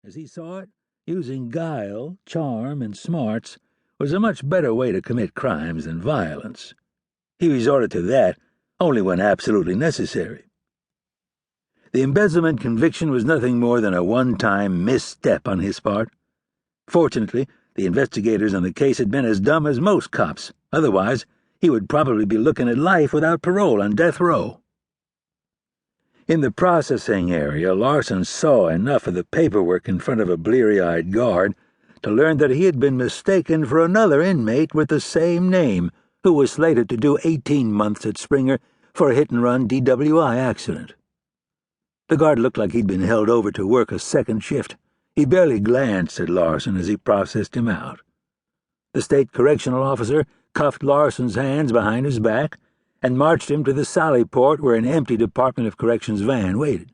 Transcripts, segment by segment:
As he saw it, using guile, charm, and smarts was a much better way to commit crimes than violence. He resorted to that only when absolutely necessary. The embezzlement conviction was nothing more than a one-time misstep on his part. Fortunately, the investigators on the case had been as dumb as most cops. Otherwise, he would probably be looking at life without parole on death row. In the processing area, Larson saw enough of the paperwork in front of a bleary-eyed guard to learn that he had been mistaken for another inmate with the same name, who was slated to do 18 months at Springer for a hit-and-run DWI accident. The guard looked like he'd been held over to work a second shift. He barely glanced at Larson as he processed him out. The state correctional officer cuffed Larson's hands behind his back and marched him to the sally port where an empty Department of Corrections van waited.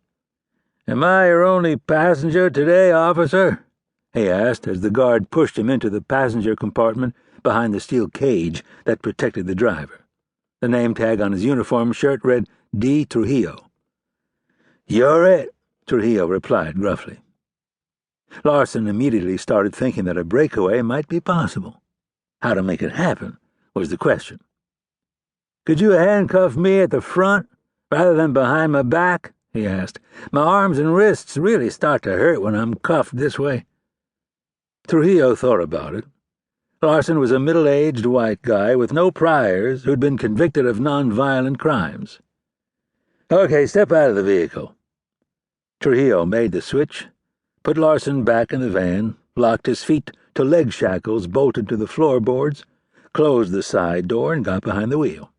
"Am I your only passenger today, officer?" he asked as the guard pushed him into the passenger compartment behind the steel cage that protected the driver. The name tag on his uniform shirt read D. Trujillo. "You're it," Trujillo replied gruffly. Larson immediately started thinking that a breakaway might be possible. How to make it happen was the question. "Could you handcuff me at the front rather than behind my back?" he asked. "My arms and wrists really start to hurt when I'm cuffed this way." Trujillo thought about it. Larson was a middle-aged white guy with no priors who'd been convicted of non-violent crimes. "Okay, step out of the vehicle." Trujillo made the switch, put Larson back in the van, locked his feet to leg shackles bolted to the floorboards, closed the side door, and got behind the wheel.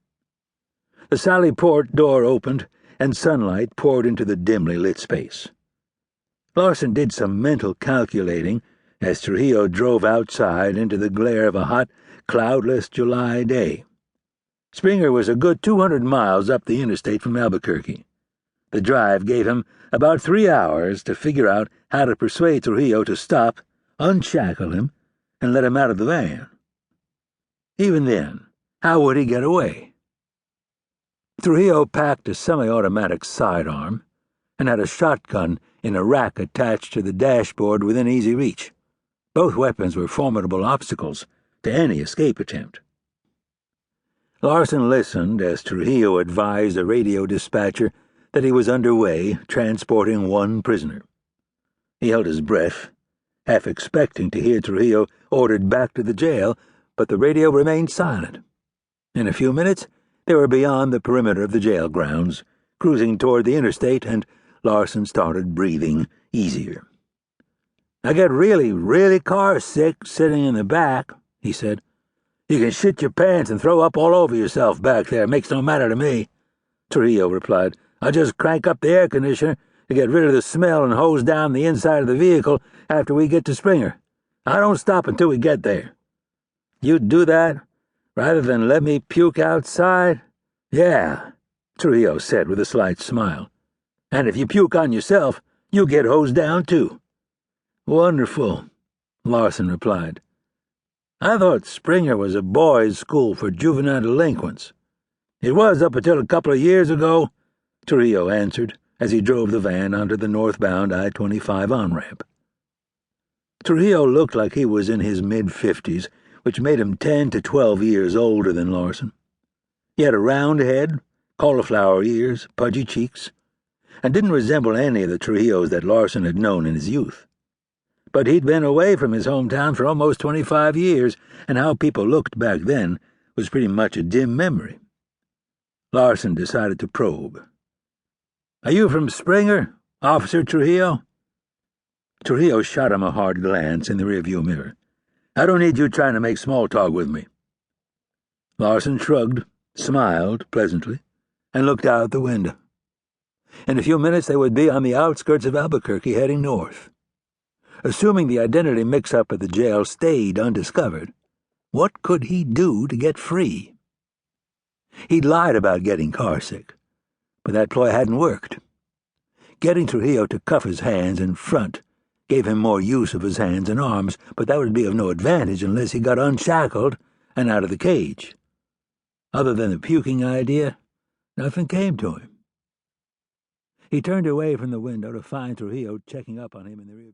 The sally port door opened, and sunlight poured into the dimly lit space. Larson did some mental calculating as Trujillo drove outside into the glare of a hot, cloudless July day. Springer was a good 200 miles up the interstate from Albuquerque. The drive gave him about 3 hours to figure out how to persuade Trujillo to stop, unshackle him, and let him out of the van. Even then, how would he get away? Trujillo packed a semi-automatic sidearm and had a shotgun in a rack attached to the dashboard within easy reach. Both weapons were formidable obstacles to any escape attempt. Larson listened as Trujillo advised a radio dispatcher that he was underway, transporting one prisoner. He held his breath, half expecting to hear Trujillo ordered back to the jail, but the radio remained silent. In a few minutes, they were beyond the perimeter of the jail grounds, cruising toward the interstate, and Larson started breathing easier. "I get really, really car sick sitting in the back," he said. "You can shit your pants and throw up all over yourself back there. It makes no matter to me," Trujillo replied. "I'll just crank up the air conditioner to get rid of the smell and hose down the inside of the vehicle after we get to Springer. I don't stop until we get there." "You'd do that rather than let me puke outside?" "Yeah," Trujillo said with a slight smile. "And if you puke on yourself, you get hosed down too." "Wonderful," Larson replied. "I thought Springer was a boys' school for juvenile delinquents." "It was up until a couple of years ago," Trujillo answered as he drove the van onto the northbound I-25 on-ramp. Trujillo looked like he was in his mid-50s, which made him 10 to 12 years older than Larson. He had a round head, cauliflower ears, pudgy cheeks, and didn't resemble any of the Trujillos that Larson had known in his youth. But he'd been away from his hometown for almost 25 years, and how people looked back then was pretty much a dim memory. Larson decided to probe. "Are you from Springer, Officer Trujillo?" Trujillo shot him a hard glance in the rearview mirror. "I don't need you trying to make small talk with me." Larson shrugged, smiled pleasantly, and looked out the window. In a few minutes they would be on the outskirts of Albuquerque, heading north. Assuming the identity mix-up at the jail stayed undiscovered, what could he do to get free? He'd lied about getting carsick, but that ploy hadn't worked. Getting Trujillo to cuff his hands in front gave him more use of his hands and arms, but that would be of no advantage unless he got unshackled and out of the cage. Other than the puking idea, nothing came to him. He turned away from the window to find Trujillo checking up on him in the rear.